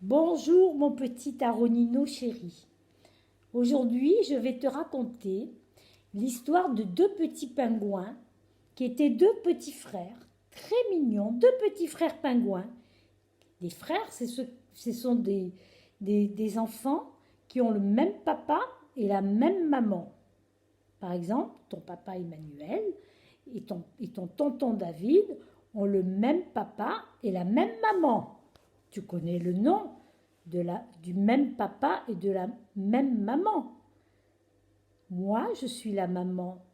Bonjour mon petit Aronino chéri. Aujourd'hui, je vais te raconter l'histoire de deux petits pingouins qui étaient deux petits frères, très mignons, deux petits frères pingouins. Les frères, ce sont des enfants qui ont le même papa et la même maman. Par exemple, ton papa Emmanuel et ton tonton David ont le même papa et la même maman. Tu connais le nom du même papa et de la même maman. Moi, je suis la maman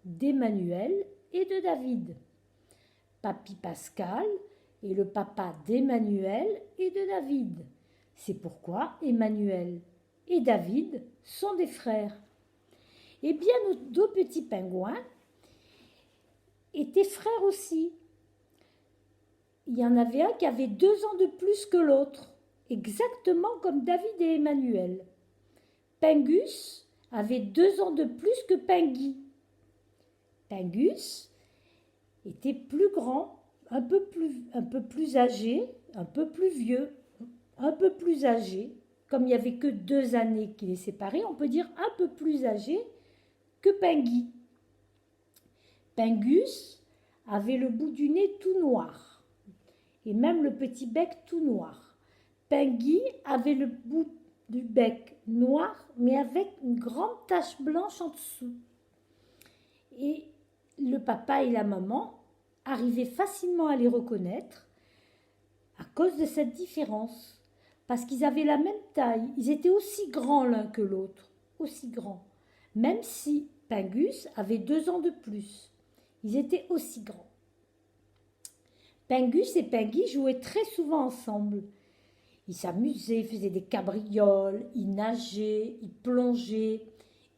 d'Emmanuel et de David. Papy Pascal est le papa d'Emmanuel et de David. C'est pourquoi Emmanuel et David sont des frères. Eh bien, nos deux petits pingouins étaient frères aussi. Il y en avait un qui avait 2 ans de plus que l'autre, exactement comme David et Emmanuel. Pingus avait 2 ans de plus que Pingui. Pingus était plus grand, un peu plus âgé, un peu plus vieux, un peu plus âgé. Comme il n'y avait que 2 années qui les séparaient, on peut dire un peu plus âgé que Pingui. Pingus avait le bout du nez tout noir et même le petit bec tout noir. Pingui avait le bout du bec noir mais avec une grande tache blanche en dessous. Et le papa et la maman arrivaient facilement à les reconnaître à cause de cette différence. Parce qu'ils avaient la même taille, ils étaient aussi grands l'un que l'autre, aussi grands. Même si Pingus avait 2 ans de plus, ils étaient aussi grands. Pingus et Pingui jouaient très souvent ensemble. Ils s'amusaient, ils faisaient des cabrioles, ils nageaient, ils plongeaient,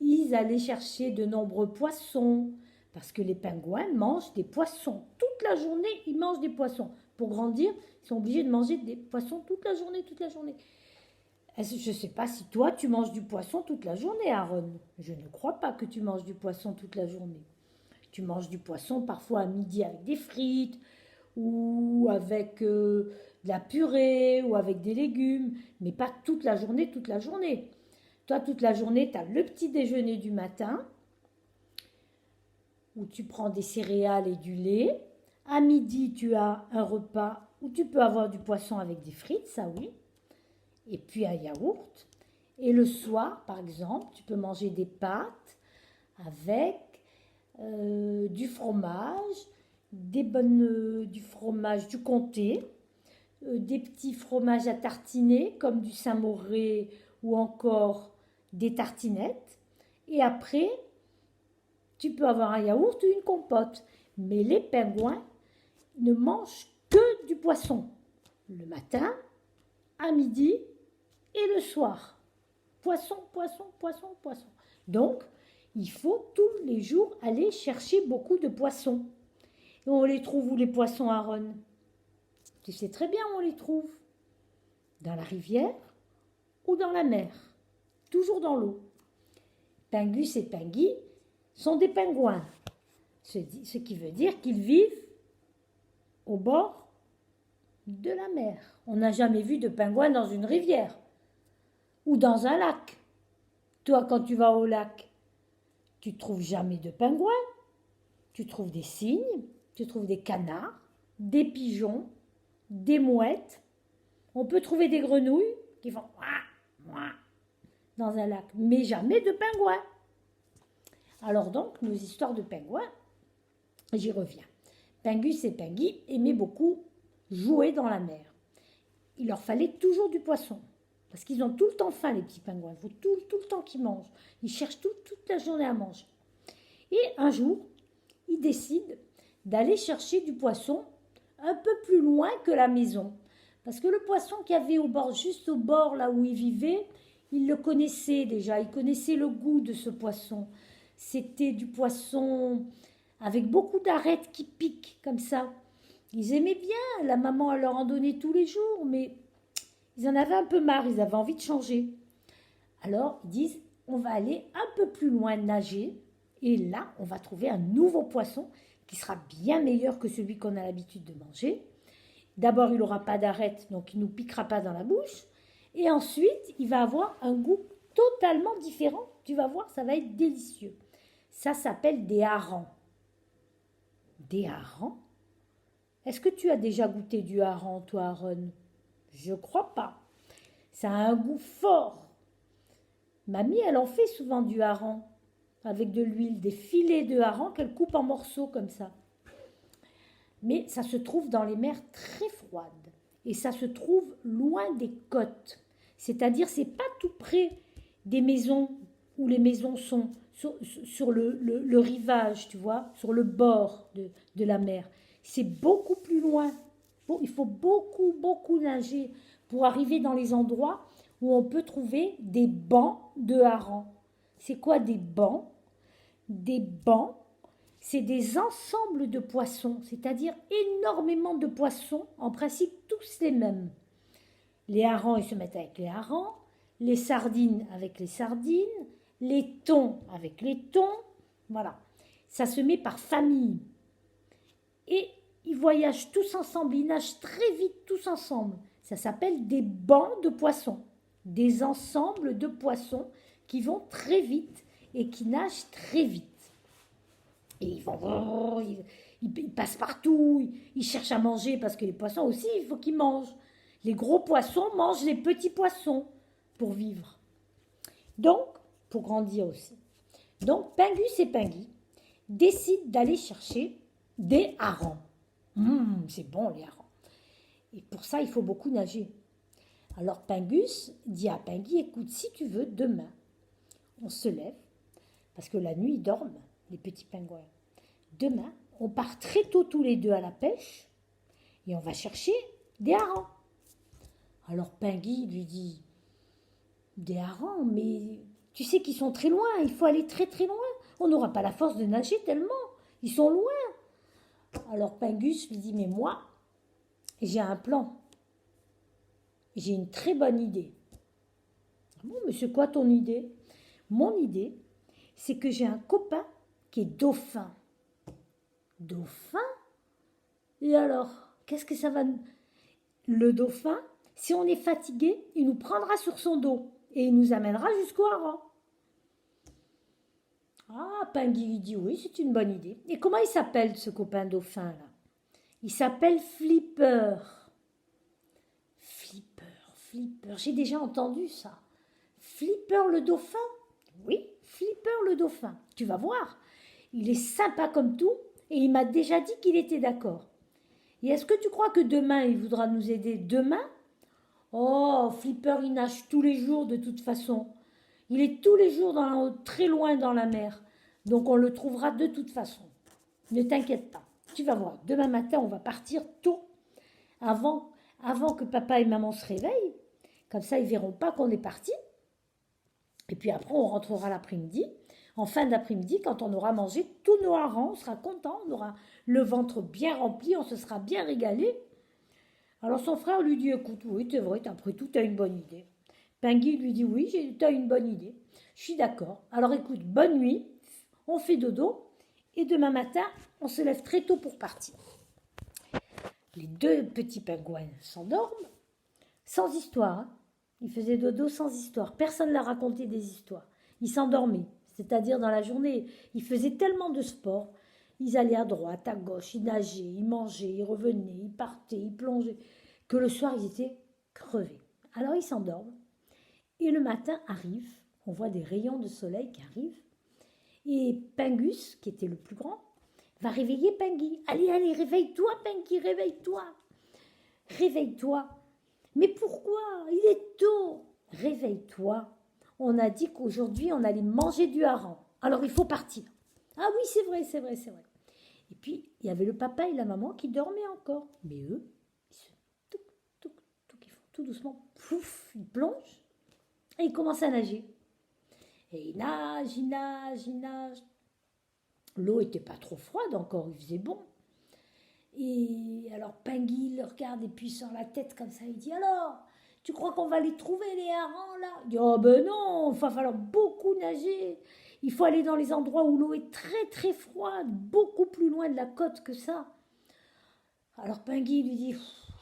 ils allaient chercher de nombreux poissons, parce que les pingouins mangent des poissons. Toute la journée, ils mangent des poissons. Pour grandir, ils sont obligés de manger des poissons toute la journée, toute la journée. Je ne sais pas si toi, tu manges du poisson toute la journée, Aaron. Je ne crois pas que tu manges du poisson toute la journée. Tu manges du poisson parfois à midi avec des frites, ou avec de la purée, ou avec des légumes, mais pas toute la journée, toute la journée. Toi, toute la journée, tu as le petit déjeuner du matin, où tu prends des céréales et du lait. À midi, tu as un repas où tu peux avoir du poisson avec des frites, ça oui, et puis un yaourt. Et le soir, par exemple, tu peux manger des pâtes avec du fromage, du fromage du comté, des petits fromages à tartiner comme du Saint-Mauré ou encore des tartinettes. Et après, tu peux avoir un yaourt ou une compote. Mais les pingouins ne mangent que du poisson. Le matin, à midi et le soir. Poisson, poisson, poisson, poisson. Donc, il faut tous les jours aller chercher beaucoup de poissons. Et on les trouve où les poissons, Aaron? Tu sais très bien où on les trouve. Dans la rivière ou dans la mer. Toujours dans l'eau. Pingus et Pingui sont des pingouins. Ce qui veut dire qu'ils vivent au bord de la mer. On n'a jamais vu de pingouins dans une rivière ou dans un lac. Toi, quand tu vas au lac, tu ne trouves jamais de pingouins. Tu trouves des cygnes, tu trouves des canards, des pigeons, des mouettes. On peut trouver des grenouilles qui font ouah dans un lac, mais jamais de pingouins. Alors donc, nos histoires de pingouins, j'y reviens. Pingus et Pingui aimaient beaucoup jouer dans la mer. Il leur fallait toujours du poisson, parce qu'ils ont tout le temps faim, les petits pingouins. Il faut tout le temps qu'ils mangent. Ils cherchent toute la journée à manger. Et un jour, ils décident d'aller chercher du poisson un peu plus loin que la maison. Parce que le poisson qu'il y avait juste au bord, là où ils vivaient, ils le connaissaient déjà. Ils connaissaient le goût de ce poisson. C'était du poisson avec beaucoup d'arêtes qui piquent comme ça. Ils aimaient bien, la maman leur en donnait tous les jours, mais ils en avaient un peu marre, ils avaient envie de changer. Alors ils disent, on va aller un peu plus loin nager, et là on va trouver un nouveau poisson qui sera bien meilleur que celui qu'on a l'habitude de manger. D'abord il n'aura pas d'arêtes, donc il ne nous piquera pas dans la bouche, Et ensuite, il va avoir un goût totalement différent. Tu vas voir, ça va être délicieux. Ça s'appelle des harengs. Des harengs? Est-ce que tu as déjà goûté du hareng, toi, Aaron? Je crois pas. Ça a un goût fort. Mamie, elle en fait souvent du hareng avec de l'huile, des filets de hareng qu'elle coupe en morceaux comme ça. Mais ça se trouve dans les mers très froides et ça se trouve loin des côtes. C'est-à-dire, c'est pas tout près des maisons où les maisons sont sur le rivage, tu vois, sur le bord de la mer. C'est beaucoup plus loin. Bon, il faut beaucoup nager pour arriver dans les endroits où on peut trouver des bancs de harengs. C'est quoi des bancs? Des bancs, c'est des ensembles de poissons, c'est-à-dire énormément de poissons, en principe tous les mêmes. Les harengs, ils se mettent avec les harengs, les sardines avec les sardines, les thons avec les thons, voilà. Ça se met par famille. Et ils voyagent tous ensemble, ils nagent très vite tous ensemble. Ça s'appelle des bancs de poissons, des ensembles de poissons qui vont très vite et qui nagent très vite. Et ils vont, ils passent partout, ils cherchent à manger parce que les poissons aussi, il faut qu'ils mangent. Les gros poissons mangent les petits poissons pour vivre. Donc, pour grandir aussi. Donc, Pingus et Pingui décident d'aller chercher des harengs. C'est bon les harengs. Et pour ça, il faut beaucoup nager. Alors Pingus dit à Pingui, écoute, si tu veux, demain, on se lève, parce que la nuit, ils dorment, les petits pingouins. Demain, on part très tôt tous les deux à la pêche, et on va chercher des harengs. Alors Pingui lui dit, des harengs, mais tu sais qu'ils sont très loin, il faut aller très très loin. On n'aura pas la force de nager tellement, ils sont loin. Alors Pingus lui dit, mais moi, j'ai un plan. J'ai une très bonne idée. Bon, mais c'est quoi ton idée? Mon idée, c'est que j'ai un copain qui est dauphin. Dauphin? Et alors, qu'est-ce que ça va... Le dauphin, si on est fatigué, il nous prendra sur son dos et il nous amènera jusqu'au hareng. Ah, Pingui lui dit, oui, c'est une bonne idée. Et comment il s'appelle ce copain dauphin là? Il s'appelle Flipper. Flipper, j'ai déjà entendu ça. Flipper le dauphin? Oui, Flipper le dauphin. Tu vas voir, il est sympa comme tout et il m'a déjà dit qu'il était d'accord. Et est-ce que tu crois que demain il voudra nous aider? Demain? Oh, Flipper il nage tous les jours de toute façon. Il est tous les jours très loin dans la mer. Donc on le trouvera de toute façon. Ne t'inquiète pas. Tu vas voir, demain matin on va partir tôt avant que papa et maman se réveillent. Comme ça, ils ne verront pas qu'on est parti. Et puis après, on rentrera l'après-midi. En fin d'après-midi, quand on aura mangé tous nos harengs, on sera content, on aura le ventre bien rempli, on se sera bien régalé. Alors son frère lui dit, écoute, oui, c'est vrai, après tout, tu as une bonne idée. Pingui lui dit, oui, tu as une bonne idée. Je suis d'accord. Alors écoute, bonne nuit, on fait dodo, et demain matin, on se lève très tôt pour partir. Les deux petits pingouins s'endorment, sans histoire. Hein. Ils faisaient dodo sans histoire. Personne ne leur racontait des histoires. Ils s'endormaient. C'est-à-dire dans la journée, ils faisaient tellement de sport. Ils allaient à droite, à gauche, ils nageaient, ils mangeaient, ils revenaient, ils partaient, ils plongeaient. Que le soir, ils étaient crevés. Alors ils s'endorment. Et le matin arrive. On voit des rayons de soleil qui arrivent. Et Pingus, qui était le plus grand, va réveiller Pingui. Allez, allez, réveille-toi, Pingui, réveille-toi. Réveille-toi. Mais pourquoi? Il est tôt. Réveille-toi. On a dit qu'aujourd'hui, on allait manger du hareng. Alors, il faut partir. Ah oui, c'est vrai, c'est vrai, c'est vrai. Et puis, il y avait le papa et la maman qui dormaient encore. Mais eux, ils se ils font tout doucement. Pouf, ils plongent et ils commencent à nager. Et ils nagent, ils nagent, ils nagent. L'eau n'était pas trop froide encore, il faisait bon. Et alors Pingui le regarde et puis sort la tête comme ça, il dit, alors, tu crois qu'on va les trouver les harengs là? Il dit, oh ben non, il va falloir beaucoup nager. Il faut aller dans les endroits où l'eau est très très froide, beaucoup plus loin de la côte que ça. Alors Pingui lui dit,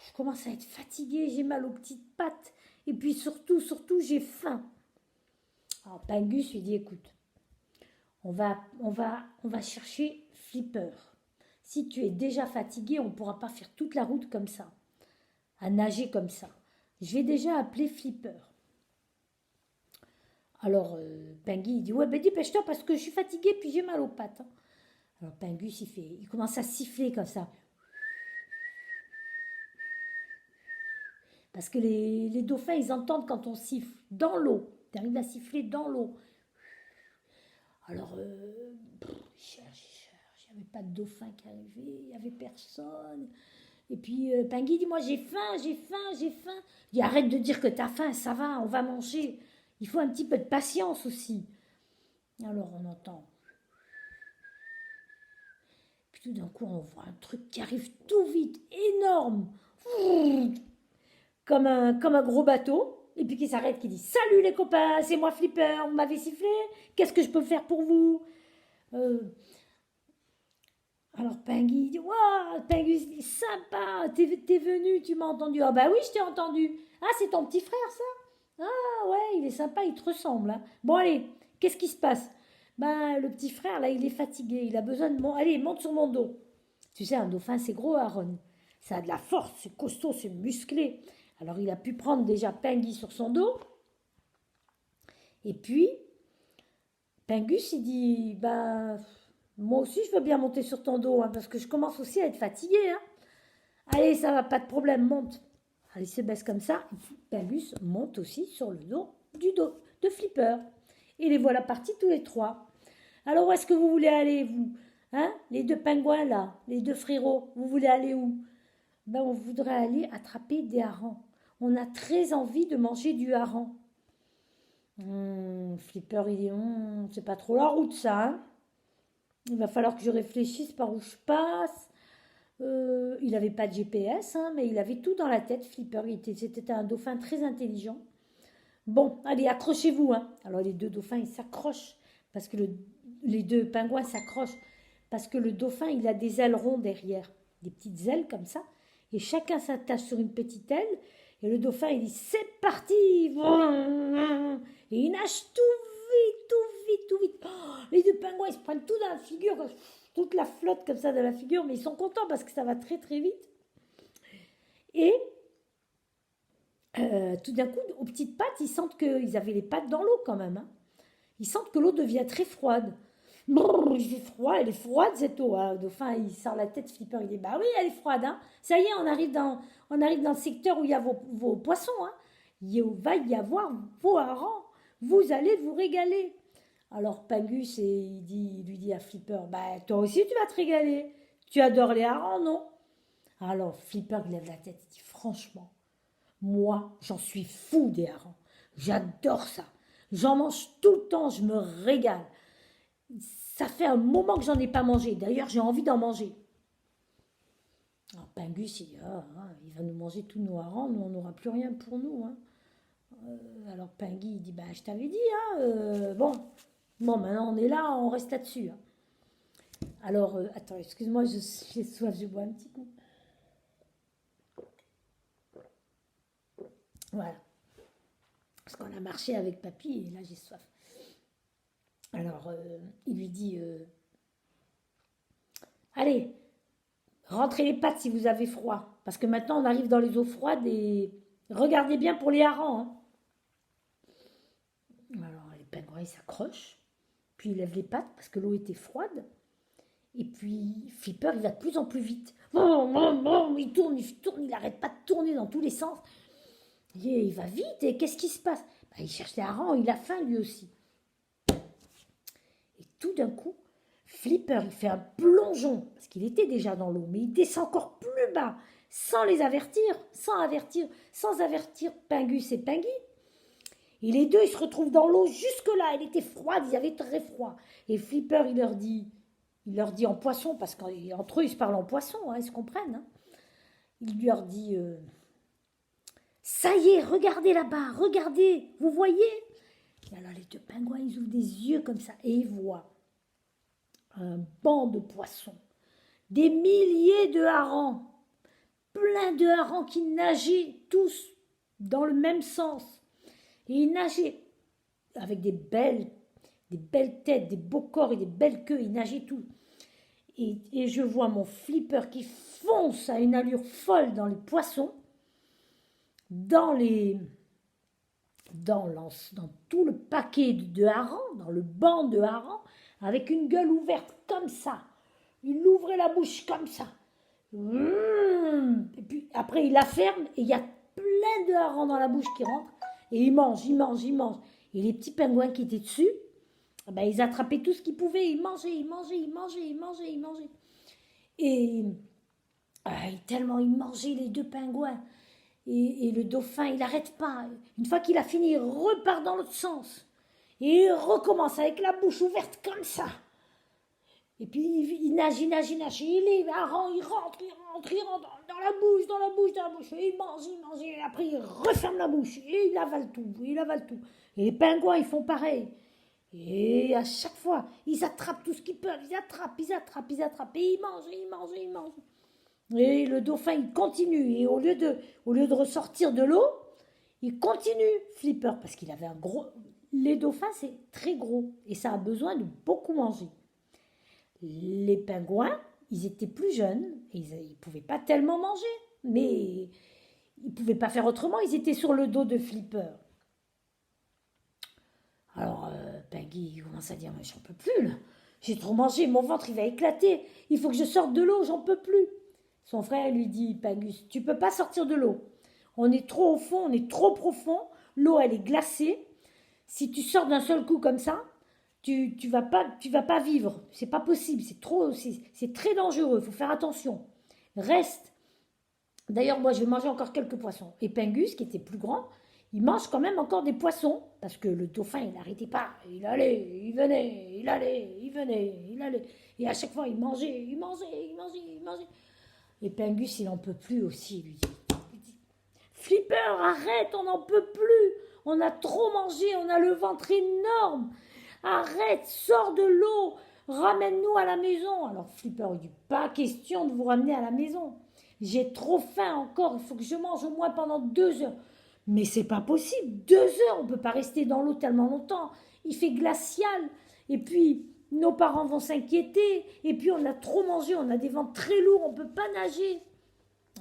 je commence à être fatiguée, j'ai mal aux petites pattes. Et puis surtout, j'ai faim. Alors Pingus lui dit, écoute, on va chercher Flipper. Si tu es déjà fatigué, on ne pourra pas faire toute la route comme ça, à nager comme ça. Je vais déjà appeler Flipper. Alors Pingui il dit, ouais, ben dépêche-toi parce que je suis fatigué puis j'ai mal aux pattes. Hein. Alors Pingus il commence à siffler comme ça. Parce que les dauphins, ils entendent quand on siffle dans l'eau. Tu arrives à siffler dans l'eau. Alors, il cherche. Il n'y avait pas de dauphin qui arrivait, il n'y avait personne. Et puis, Pingui dit, moi j'ai faim. Il dit, arrête de dire que tu as faim, ça va, on va manger. Il faut un petit peu de patience aussi. Alors, on entend. Puis tout d'un coup, on voit un truc qui arrive tout vite, énorme. Comme un gros bateau, et puis qui s'arrête, qui dit, salut les copains, c'est moi Flipper, vous m'avez sifflé, qu'est-ce que je peux faire pour vous? Alors Pingui dit, waouh, Pingus dit, sympa, t'es venu, tu m'as entendu? Ah bah oui, je t'ai entendu. Ah, c'est ton petit frère ça? Ah ouais, il est sympa, il te ressemble. Hein. Bon allez, qu'est-ce qui se passe? Ben le petit frère là, il est fatigué, il a besoin de allez, monte sur mon dos. Tu sais, un dauphin c'est gros, Aaron. Ça a de la force, c'est costaud, c'est musclé. Alors il a pu prendre déjà Pingui sur son dos. Et puis, Pingus, il dit, bah, moi aussi je veux bien monter sur ton dos, hein, parce que je commence aussi à être fatigué. Hein. Allez, ça va, pas de problème, monte. Allez, il se baisse comme ça. Pingus monte aussi sur le dos de Flipper. Et les voilà partis tous les trois. Alors où est-ce que vous voulez aller, vous? Hein? Les deux pingouins là, les deux frérots, vous voulez aller où? Ben, on voudrait aller attraper des harengs. On a très envie de manger du hareng. Flipper, il dit, c'est pas trop la route ça. Hein. Il va falloir que je réfléchisse par où je passe. Il n'avait pas de GPS, hein, mais il avait tout dans la tête, Flipper. C'était un dauphin très intelligent. Bon, allez, accrochez-vous. Hein. Alors les deux dauphins, ils s'accrochent, parce que les deux pingouins s'accrochent, parce que le dauphin, il a des ailerons derrière, des petites ailes comme ça, et chacun s'attache sur une petite aile, et le dauphin, il dit, c'est parti. Et il nage tout vite. Oh, les deux pingouins, ils se prennent tout dans la figure, toute la flotte comme ça dans la figure, mais ils sont contents parce que ça va très très vite. Et tout d'un coup, aux petites pattes, ils sentent qu'ils avaient les pattes dans l'eau quand même. Hein. Ils sentent que l'eau devient très froide. Brrr, il fait froid, elle est froide cette eau. Hein. Le dauphin, il sort la tête, Flipper, il dit, bah oui, elle est froide. Hein. Ça y est, on arrive dans le secteur où il y a vos poissons. Hein. Il va y avoir vos harengs. Vous allez vous régaler. Alors Pingus, il lui dit à Flipper, bah toi aussi tu vas te régaler. Tu adores les harengs, non? Alors Flipper lève la tête et dit, franchement, moi j'en suis fou des harengs. J'adore ça. J'en mange tout le temps, je me régale. Ça fait un moment que j'en ai pas mangé. D'ailleurs, j'ai envie d'en manger. Alors Pingus, il dit, il va nous manger tous nos harengs, nous on n'aura plus rien pour nous. Hein. Alors Pingui, il dit, bah je t'avais dit, hein, bon, maintenant on est là, on reste là-dessus. Hein. Alors, attends, excuse-moi, j'ai soif, je bois un petit coup. Voilà. Parce qu'on a marché avec papy et là j'ai soif. Alors, il lui dit, allez, rentrez les pattes si vous avez froid. Parce que maintenant on arrive dans les eaux froides et regardez bien pour les harengs. Hein. Alors les pingouins ils s'accrochent, puis ils lèvent les pattes parce que l'eau était froide. Et puis Flipper, il va de plus en plus vite. Il tourne, il n'arrête pas de tourner dans tous les sens. Et il va vite, et qu'est-ce qui se passe? Il cherche les harengs, il a faim lui aussi. Et tout d'un coup, Flipper, il fait un plongeon, parce qu'il était déjà dans l'eau, mais il descend encore plus bas, sans avertir Pingus et Pingui. Et les deux, ils se retrouvent dans l'eau jusque-là, elle était froide, ils avaient très froid. Et Flipper, il leur dit en poisson, parce qu'entre eux, ils se parlent en poisson, hein, ils se comprennent. Hein. Il leur dit, ça y est, regardez là-bas, regardez, vous voyez? Et alors les deux pingouins, ils ouvrent des yeux comme ça, et ils voient un banc de poissons, des milliers de harengs, plein de harengs qui nageaient tous dans le même sens. Et ils nageaient avec des belles têtes, des beaux corps et des belles queues, ils nageaient tous. Et je vois mon flipper qui fonce à une allure folle dans les poissons, dans tout le paquet de harengs, dans le banc de harengs, avec une gueule ouverte comme ça. Il ouvrait la bouche comme ça. Et puis après il la ferme et il y a plein de harengs dans la bouche qui rentrent et il mange. Et les petits pingouins qui étaient dessus, ben, ils attrapaient tout ce qu'ils pouvaient, ils mangeaient. Et tellement ils mangeaient les deux pingouins. Et le dauphin, il n'arrête pas. Une fois qu'il a fini, il repart dans l'autre sens. Et il recommence avec la bouche ouverte comme ça. Et puis il nage. Et les harengs, il rentre dans la bouche. Et il mange. Et après, il referme la bouche. Et il avale tout. Et les pingouins, ils font pareil. Et à chaque fois, ils attrapent tout ce qu'ils peuvent. Ils attrapent. Et ils mangent. Et le dauphin, il continue. Et au lieu de ressortir de l'eau, il continue, Flipper, parce qu'il avait un gros... Les dauphins, c'est très gros. Et ça a besoin de beaucoup manger. Les pingouins, ils étaient plus jeunes. Et ils ne pouvaient pas tellement manger. Mais ils ne pouvaient pas faire autrement. Ils étaient sur le dos de Flipper. Alors, Peggy, il commence à dire, mais j'en peux plus, là. J'ai trop mangé, mon ventre, il va éclater. Il faut que je sorte de l'eau, j'en peux plus. Son frère lui dit, Pagus, tu peux pas sortir de l'eau. On est trop au fond, on est trop profond. L'eau, elle est glacée. Si tu sors d'un seul coup comme ça, tu vas pas vivre. C'est pas possible. C'est très dangereux. Il faut faire attention. Reste. D'ailleurs, moi, je vais manger encore quelques poissons. Et Pingus, qui était plus grand, il mange quand même encore des poissons, parce que le dauphin, il n'arrêtait pas. Il allait, il venait, il allait, il venait, il allait. Et à chaque fois, il mangeait. Et Pingus, il n'en peut plus aussi, lui dit. Flipper, arrête, on n'en peut plus. On a trop mangé, on a le ventre énorme. Arrête, sors de l'eau, ramène-nous à la maison. Alors Flipper, il dit, pas question de vous ramener à la maison. J'ai trop faim encore, il faut que je mange au moins pendant 2 heures. Mais c'est pas possible, 2 heures, on peut pas rester dans l'eau tellement longtemps. Il fait glacial. Et puis, nos parents vont s'inquiéter. Et puis, on a trop mangé, on a des ventres très lourds, on peut pas nager.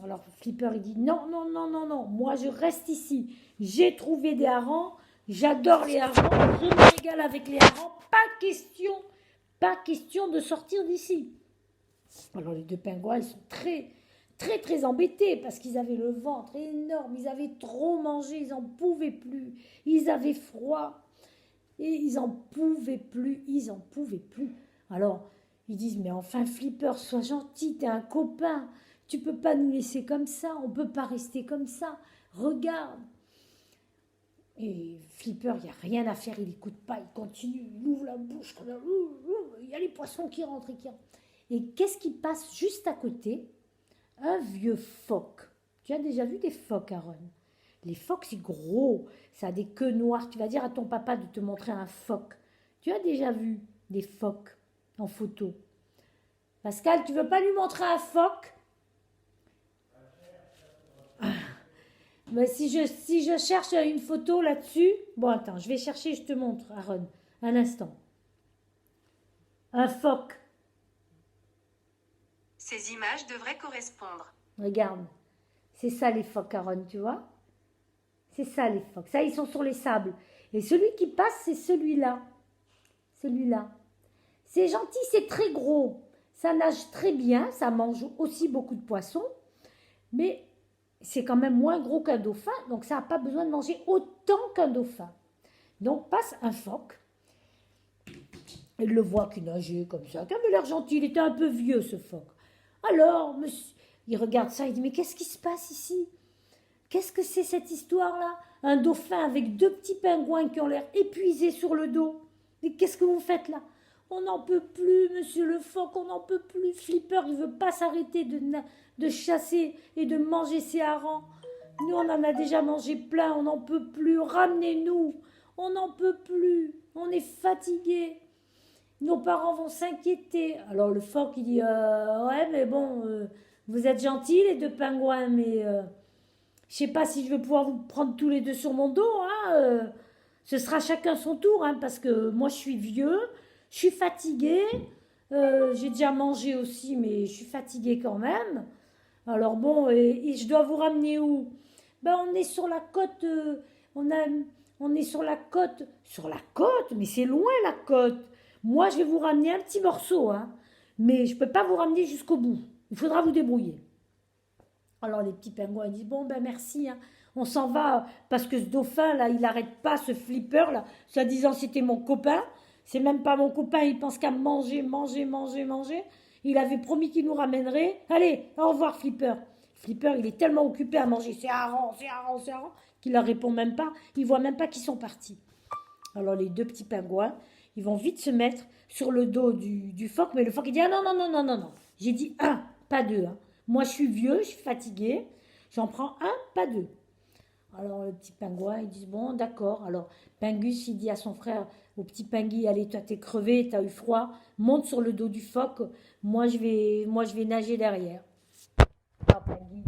Alors, Flipper, il dit, non, moi, je reste ici. J'ai trouvé des harengs, j'adore les harengs, je me régale avec les harengs. Pas question de sortir d'ici. Alors, les deux pingouins, ils sont très embêtés parce qu'ils avaient le ventre énorme, ils avaient trop mangé, ils n'en pouvaient plus, ils avaient froid et ils n'en pouvaient plus. Alors ils disent, mais enfin Flipper, sois gentil, t'es un copain, tu peux pas nous laisser comme ça, on peut pas rester comme ça, regarde. Et Flipper, il n'y a rien à faire, il n'écoute pas, il continue, il ouvre la bouche, il y a les poissons qui rentrent. Et qu'est-ce qui passe juste à côté? Un vieux phoque. Tu as déjà vu des phoques, Aaron? Les phoques, c'est gros. Ça a des queues noires. Tu vas dire à ton papa de te montrer un phoque. Tu as déjà vu des phoques en photo? Pascal, tu veux pas lui montrer un phoque? Mais si je cherche une photo là-dessus... Bon, attends, je vais chercher, je te montre, Aaron. Un instant. Un phoque. Ces images devraient correspondre. Regarde, c'est ça les phoques, Aaron, tu vois? C'est ça les phoques. Ça, ils sont sur les sables. Et celui qui passe, c'est celui-là. C'est gentil, c'est très gros. Ça nage très bien, ça mange aussi beaucoup de poissons. Mais c'est quand même moins gros qu'un dauphin, donc ça n'a pas besoin de manger autant qu'un dauphin. Donc passe un phoque. Il le voit qu'il nageait comme ça. Il avait l'air gentil, il était un peu vieux ce phoque. Alors, monsieur, il regarde ça, il dit, mais qu'est-ce qui se passe ici? Qu'est-ce que c'est cette histoire-là? Un dauphin avec 2 petits pingouins qui ont l'air épuisés sur le dos. Mais qu'est-ce que vous faites là? On n'en peut plus, monsieur le phoque, on n'en peut plus. Flipper, il ne veut pas s'arrêter de chasser et de manger ses harengs. Nous, on en a déjà mangé plein, on n'en peut plus. Ramenez-nous, on n'en peut plus. On est fatigués. Nos parents vont s'inquiéter. Alors le phoque, il dit, ouais, mais bon, Vous êtes gentils, les deux pingouins, mais je sais pas si je vais pouvoir vous prendre tous les deux sur mon dos. Hein, ce sera chacun son tour, hein, parce que moi, je suis vieux, je suis fatiguée. J'ai déjà mangé aussi, mais je suis fatiguée quand même. Alors bon, et je dois vous ramener où? Ben, on est sur la côte. On a, on est sur la côte. Sur la côte? Mais c'est loin la côte. Moi, je vais vous ramener un petit morceau, hein. Mais je ne peux pas vous ramener jusqu'au bout. Il faudra vous débrouiller. Alors les petits pingouins disent bon ben merci, hein. On s'en va parce que ce dauphin là il n'arrête pas, ce flipper là, soi-disant c'était mon copain, c'est même pas mon copain, il pense qu'à manger, manger, manger, manger. Il avait promis qu'il nous ramènerait. Allez, au revoir Flipper. Flipper il est tellement occupé à manger c'est hareng, c'est hareng, c'est hareng qu'il leur répond même pas, il voit même pas qu'ils sont partis. Alors les deux petits pingouins, ils vont vite se mettre sur le dos du phoque, mais le phoque il dit ah non, non, non, non, non, non. J'ai dit un, pas deux. Hein. Moi je suis vieux, je suis fatigué, j'en prends un, pas deux. Alors le petit pingouin, ils disent bon d'accord. Alors Pingus il dit à son frère, au petit pingui, allez toi t'es crevé, t'as eu froid, monte sur le dos du phoque, moi je vais nager derrière. Ah Pingui,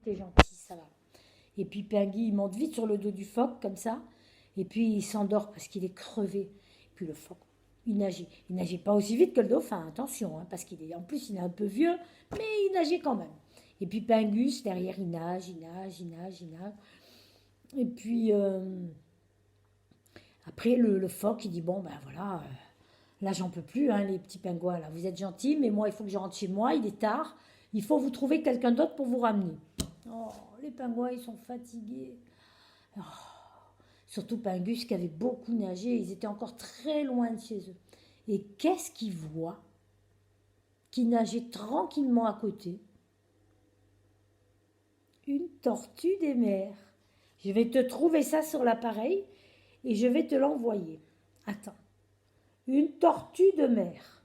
t'es gentil, ça va. Et puis Pingui il monte vite sur le dos du phoque comme ça, et puis il s'endort parce qu'il est crevé. Et puis le phoque, il nageait pas aussi vite que le dauphin, attention, hein, parce qu'il est en plus il est un peu vieux, mais il nageait quand même. Et puis Pingus derrière il nage, il nage, il nage, il nage. Et puis après le phoque il dit bon ben voilà, là j'en peux plus hein, les petits pingouins là, vous êtes gentils mais moi il faut que je rentre chez moi, il est tard, il faut vous trouver quelqu'un d'autre pour vous ramener. Oh les pingouins ils sont fatigués. Oh, surtout Pingus qui avait beaucoup nagé, ils étaient encore très loin de chez eux. Et qu'est-ce qu'ils voient qui nageait tranquillement à côté? Une tortue des mers. Je vais te trouver ça sur l'appareil et je vais te l'envoyer. Attends. Une tortue de mer.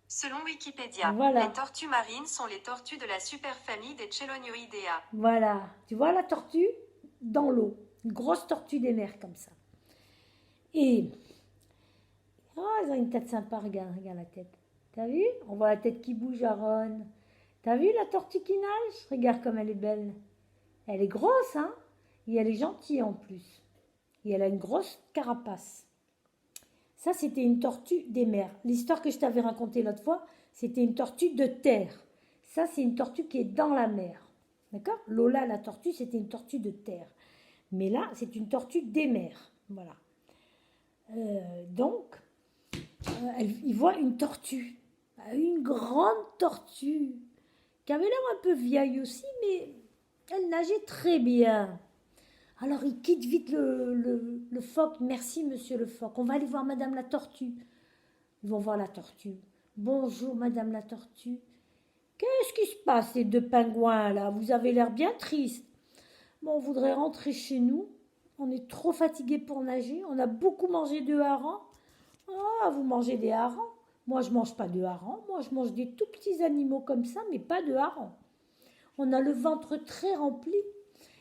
Selon Wikipédia, Voilà. les tortues marines sont les tortues de la superfamille des Chelonioidea. Voilà. Tu vois la tortue dans l'eau. Une grosse tortue des mers comme ça. Et oh, ils ont une tête sympa, regarde la tête. T'as vu? On voit la tête qui bouge, Aaron. T'as vu la tortue qui nage? Regarde comme elle est belle. Elle est grosse, hein? Et elle est gentille en plus. Et elle a une grosse carapace. Ça, c'était une tortue des mers. L'histoire que je t'avais racontée l'autre fois, c'était une tortue de terre. Ça, c'est une tortue qui est dans la mer. D'accord? Lola, la tortue, c'était une tortue de terre. Mais là, c'est une tortue des mers. Voilà. Donc, il voit une tortue. Une grande tortue. Qui avait l'air un peu vieille aussi, mais elle nageait très bien. Alors il quitte vite le phoque. Merci monsieur le phoque. On va aller voir madame la tortue. Ils vont voir la tortue. Bonjour madame la tortue. Qu'est-ce qui se passe les deux pingouins là? Vous avez l'air bien triste. Bon, on voudrait rentrer chez nous. On est trop fatigués pour nager. On a beaucoup mangé de harengs. Ah, vous mangez des harengs? Moi, je mange pas de harengs. Moi, je mange des tout petits animaux comme ça, mais pas de harengs. On a le ventre très rempli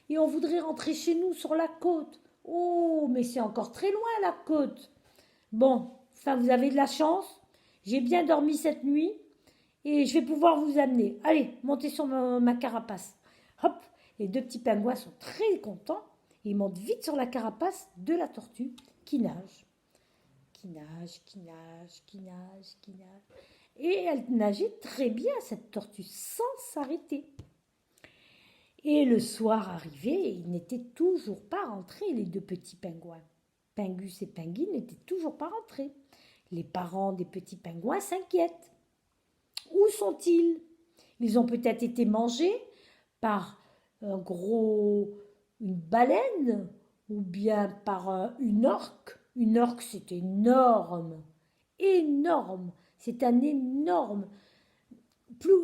et on voudrait rentrer chez nous sur la côte. Oh, mais c'est encore très loin la côte. Bon, enfin, vous avez de la chance. J'ai bien dormi cette nuit et je vais pouvoir vous amener. Allez, montez sur ma carapace. Hop, les deux petits pingouins sont très contents. Ils montent vite sur la carapace de la tortue qui nage. Qui nage, qui nage, qui nage, qui nage. Et elle nageait très bien, cette tortue, sans s'arrêter. Et le soir arrivé, ils n'étaient toujours pas rentrés, les deux petits pingouins. Pingus et Pingui n'étaient toujours pas rentrés. Les parents des petits pingouins s'inquiètent. Où sont-ils? Ils ont peut-être été mangés par une baleine ou bien par une orque. Une orque, c'est énorme. Énorme. C'est un énorme.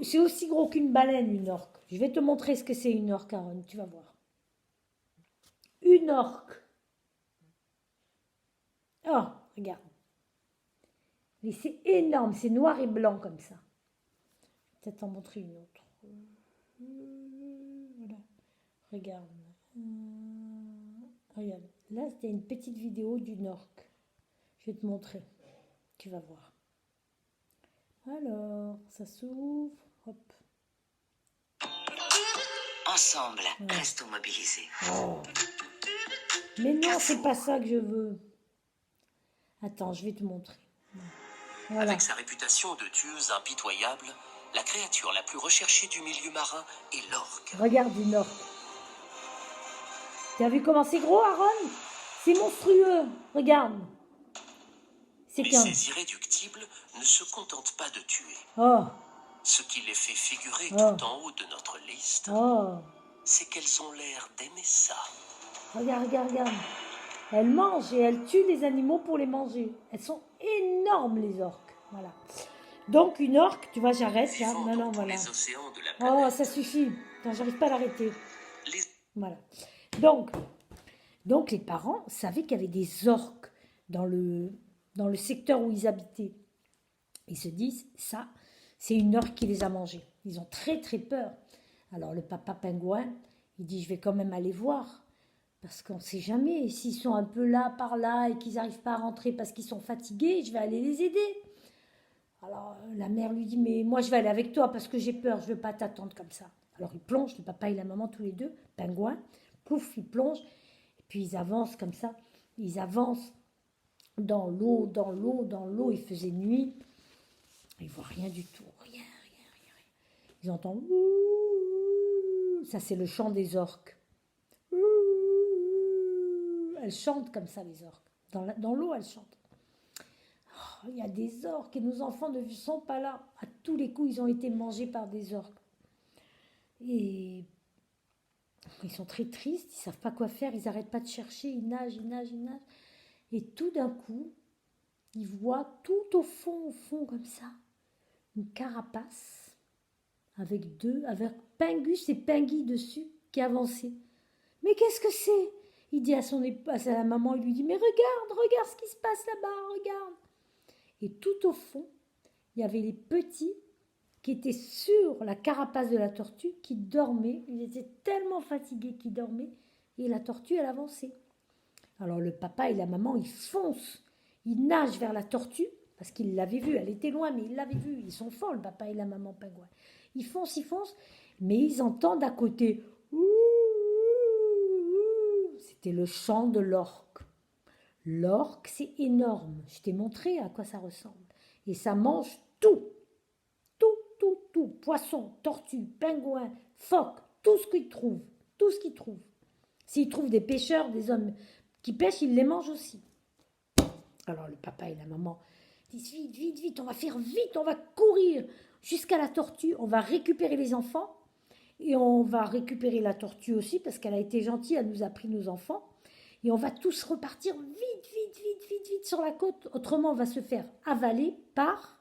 C'est aussi gros qu'une baleine, une orque. Je vais te montrer ce que c'est une orque, Aaron, tu vas voir. Une orque. Oh, regarde. Mais c'est énorme, c'est noir et blanc comme ça. Je vais peut-être en montrer une autre. Voilà. Regarde. Regarde. Là, c'était une petite vidéo d'une orque. Je vais te montrer. Tu vas voir. Alors, ça s'ouvre. Hop. Ensemble, restons mobilisés. Oh. Mais non, c'est pas ça que je veux. Attends, je vais te montrer. Voilà. Avec sa réputation de tueuse impitoyable, la créature la plus recherchée du milieu marin est l'orque. Regarde une orque. Tu as vu comment c'est gros, Aaron? C'est monstrueux. Regarde. C'est Mais qu'un... ces irréductibles ne se contentent pas de tuer. Oh, Ce qui les fait figurer Oh. tout en haut de notre liste, oh. c'est qu'elles ont l'air d'aimer ça. Regarde, regarde, regarde. Elles mangent et elles tuent les animaux pour les manger. Elles sont énormes, les orques. Voilà. Donc, une orque, tu vois, j'arrête là. Vivant Non, dans non, tous voilà. les océans de la Oh, planète, ça suffit. Attends, j'arrive pas à l'arrêter. les Voilà. Donc, les parents savaient qu'il y avait des orques dans le secteur où ils habitaient. Ils se disent, ça, c'est une orque qui les a mangés. Ils ont très, très peur. Alors, le papa pingouin, il dit, je vais quand même aller voir. Parce qu'on ne sait jamais. S'ils sont un peu là, par là, et qu'ils n'arrivent pas à rentrer parce qu'ils sont fatigués, je vais aller les aider. Alors, la mère lui dit, mais moi, je vais aller avec toi parce que j'ai peur, je ne veux pas t'attendre comme ça. Alors, ils plongent, le papa et la maman, tous les deux, pingouins. Pouf, ils plongent. Et puis, ils avancent comme ça. Ils avancent dans l'eau, dans l'eau, dans l'eau. Il faisait nuit. Ils ne voient rien du tout. Rien, rien, rien, rien. Ils entendent... Ouh. Ça, c'est le chant des orques. Ouh. Elles chantent comme ça, les orques. Dans l'eau, elles chantent. Oh, il y a des orques et nos enfants ne sont pas là. À tous les coups, ils ont été mangés par des orques. Et ils sont très tristes, ils ne savent pas quoi faire, ils n'arrêtent pas de chercher, ils nagent, ils nagent, ils nagent. Et tout d'un coup, ils voient tout au fond, comme ça, une carapace avec Pingus et Pingui dessus qui avançaient. Mais qu'est-ce que c'est? Il dit à la maman, il lui dit, mais regarde ce qui se passe là-bas, regarde. Et tout au fond, il y avait les petits qui étaient sur la carapace de la tortue, qui dormaient. Ils étaient tellement fatigués qu'ils dormaient, et la tortue, elle avançait. Alors le papa et la maman, ils foncent, ils nagent vers la tortue, parce qu'ils l'avaient vue, elle était loin, mais ils l'avaient vue. Ils sont forts, le papa et la maman pingouin. Ils foncent, mais ils entendent à côté, ouh, ouh. C'était le chant de l'orque. L'orque, c'est énorme. Je t'ai montré à quoi ça ressemble. Et ça mange tout. Tout. Poisson, tortue, pingouin, phoque, tout ce qu'ils trouvent. Tout ce qu'ils trouvent. S'ils trouvent des pêcheurs, des hommes qui pêchent, ils les mangent aussi. Alors le papa et la maman disent, vite, on va faire vite, on va courir jusqu'à la tortue, on va récupérer les enfants et on va récupérer la tortue aussi parce qu'elle a été gentille, elle nous a pris nos enfants. Et on va tous repartir vite sur la côte. Autrement, on va se faire avaler par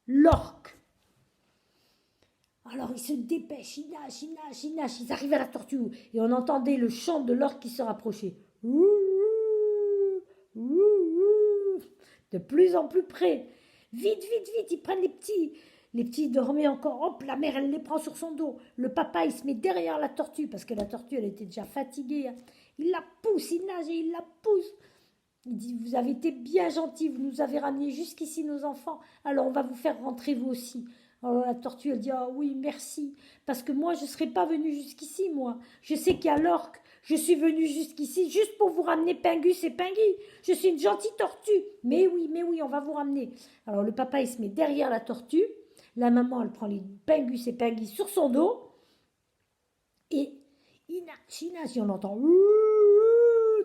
l'orque. Alors, ils se dépêchent, ils nagent. Ils arrivent à la tortue. Et on entendait le chant de l'orque qui se rapprochait. Ouh, ouh, ouh. De plus en plus près. Vite. Ils prennent les petits. Les petits dormaient encore. Hop, la mère, elle les prend sur son dos. Le papa, il se met derrière la tortue. Parce que la tortue, elle était déjà fatiguée. Il la pousse, il nage et il la pousse. Il dit, vous avez été bien gentils, vous nous avez ramenés jusqu'ici, nos enfants. Alors, on va vous faire rentrer, vous aussi. Alors, la tortue, elle dit, ah oui, merci. Parce que moi, je ne serais pas venue jusqu'ici, moi. Je sais qu'il y a l'orque. Je suis venue jusqu'ici juste pour vous ramener Pingus et Pingui. Je suis une gentille tortue. Mais oui, on va vous ramener. Alors, le papa, il se met derrière la tortue. La maman, elle prend les Pingus et Pingui sur son dos. Et il nage, et on entend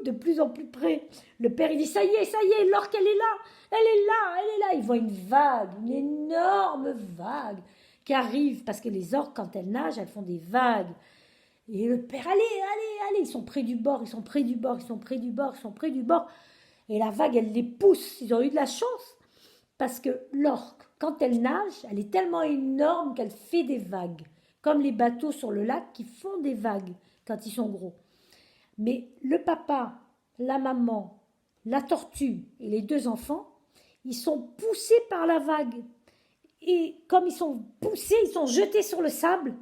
de plus en plus près. Le père, il dit, ça y est, l'orque, elle est là. Il voit une vague, une énorme vague qui arrive, parce que les orques, quand elles nagent, elles font des vagues. Et le père, allez, ils sont près du bord. Et la vague, elle les pousse. Ils ont eu de la chance, parce que l'orque, quand elle nage, elle est tellement énorme qu'elle fait des vagues, comme les bateaux sur le lac qui font des vagues quand ils sont gros. Mais le papa, la maman, la tortue et les deux enfants, ils sont poussés par la vague. Et comme ils sont poussés, ils sont jetés sur le sable.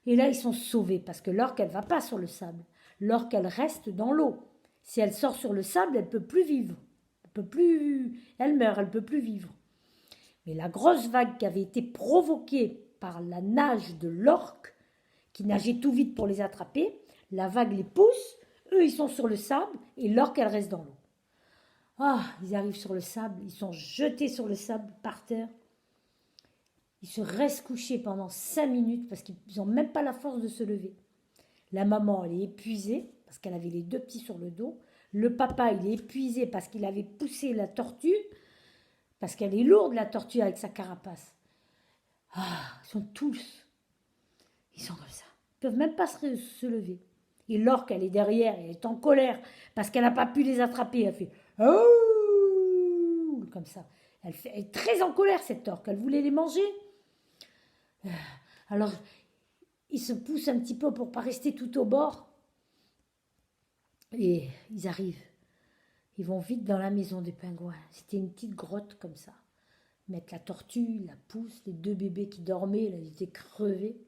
Et là, ils sont sauvés parce que l'orque, elle ne va pas sur le sable. L'orque, elle reste dans l'eau. Si elle sort sur le sable, elle ne peut plus vivre. Elle meurt, elle ne peut plus vivre. Mais la grosse vague qui avait été provoquée par la nage de l'orque, qui nageait tout vite pour les attraper, la vague les pousse, eux ils sont sur le sable, et l'orque elle reste dans l'eau. Ah, ils arrivent sur le sable, ils sont jetés sur le sable par terre. Ils se restent couchés pendant 5 minutes parce qu'ils n'ont même pas la force de se lever. La maman, elle est épuisée parce qu'elle avait les 2 petits sur le dos. Le papa, il est épuisé parce qu'il avait poussé la tortue, parce qu'elle est lourde, la tortue, avec sa carapace. Ah, ils sont comme ça. Ils ne peuvent même pas se lever. Et l'orque, elle est derrière, elle est en colère parce qu'elle n'a pas pu les attraper. Elle fait « Oh !» comme ça. Elle est très en colère, cette orque. Elle voulait les manger. Alors, ils se poussent un petit peu pour ne pas rester tout au bord. Et ils arrivent. Ils vont vite dans la maison des pingouins. C'était une petite grotte comme ça. Ils mettent la tortue, la pousse, les 2 bébés qui dormaient, là, ils étaient crevés.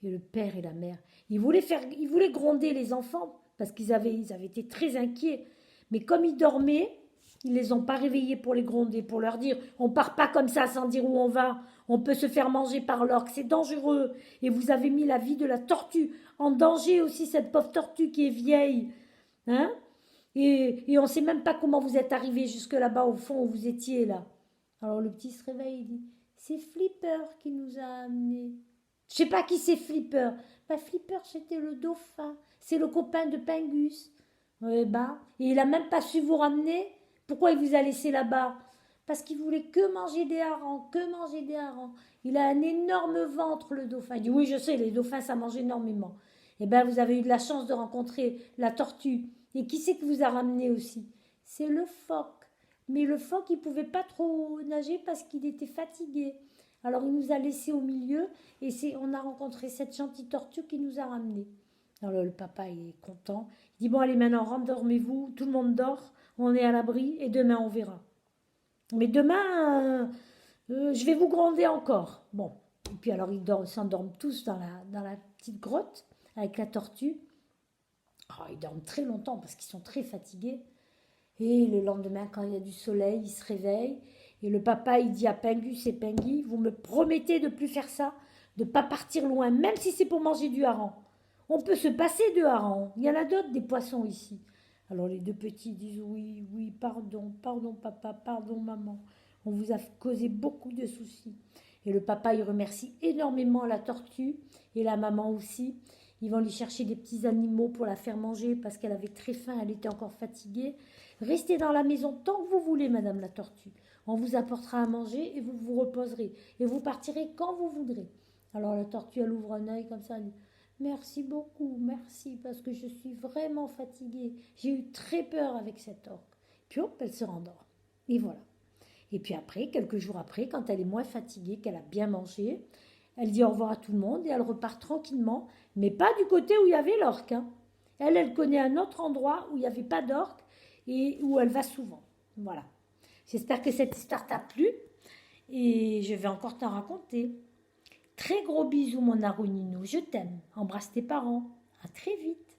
Et le père et la mère. Ils voulaient gronder les enfants parce qu'ils avaient été très inquiets. Mais comme ils dormaient, ils ne les ont pas réveillés pour les gronder, pour leur dire « On ne part pas comme ça sans dire où on va. On peut se faire manger par l'orque, c'est dangereux. Et vous avez mis la vie de la tortue en danger aussi, cette pauvre tortue qui est vieille. Hein et on ne sait même pas comment vous êtes arrivés jusque là-bas au fond où vous étiez là. » Alors le petit se réveille, il dit « C'est Flipper qui nous a amenés. » Je sais pas qui c'est Flipper. Bah, Flipper, c'était le dauphin. C'est le copain de Pingus. Et il a même pas su vous ramener. Pourquoi il vous a laissé là-bas? Parce qu'il voulait que manger des harengs, que manger des harengs. Il a un énorme ventre, le dauphin. Il dit, oui, je sais, les dauphins, ça mange énormément. Eh bien, vous avez eu de la chance de rencontrer la tortue. Et qui c'est qui vous a ramené aussi? C'est le phoque. Mais le phoque, il pouvait pas trop nager parce qu'il était fatigué. Alors il nous a laissés au milieu et on a rencontré cette gentille tortue qui nous a ramenés. Alors le papa il est content. Il dit bon allez maintenant rendormez-vous, tout le monde dort, on est à l'abri et demain on verra. Mais demain je vais vous gronder encore. Bon, et puis alors ils s'endorment tous dans la petite grotte avec la tortue. Oh, ils dorment très longtemps parce qu'ils sont très fatigués. Et le lendemain quand il y a du soleil, ils se réveillent. Et le papa, il dit à Pingus et Pingui, vous me promettez de ne plus faire ça, de ne pas partir loin, même si c'est pour manger du hareng. On peut se passer de hareng. Il y en a d'autres, des poissons ici. Alors les 2 petits disent, oui, oui, pardon, pardon papa, pardon maman. On vous a causé beaucoup de soucis. Et le papa, il remercie énormément la tortue et la maman aussi. Ils vont lui chercher des petits animaux pour la faire manger parce qu'elle avait très faim, elle était encore fatiguée. Restez dans la maison tant que vous voulez, madame la tortue. On vous apportera à manger et vous vous reposerez. Et vous partirez quand vous voudrez. Alors la tortue, elle ouvre un œil comme ça. Elle dit, merci beaucoup, merci, parce que je suis vraiment fatiguée. J'ai eu très peur avec cette orque. Puis hop, elle se rendort. Et voilà. Et puis après, quelques jours après, quand elle est moins fatiguée, qu'elle a bien mangé, elle dit au revoir à tout le monde et elle repart tranquillement. Mais pas du côté où il y avait l'orque. Hein. Elle connaît un autre endroit où il n'y avait pas d'orque et où elle va souvent. Voilà. J'espère que cette histoire t'a plu et je vais encore t'en raconter. Très gros bisous mon Aruninou, je t'aime. Embrasse tes parents. À très vite.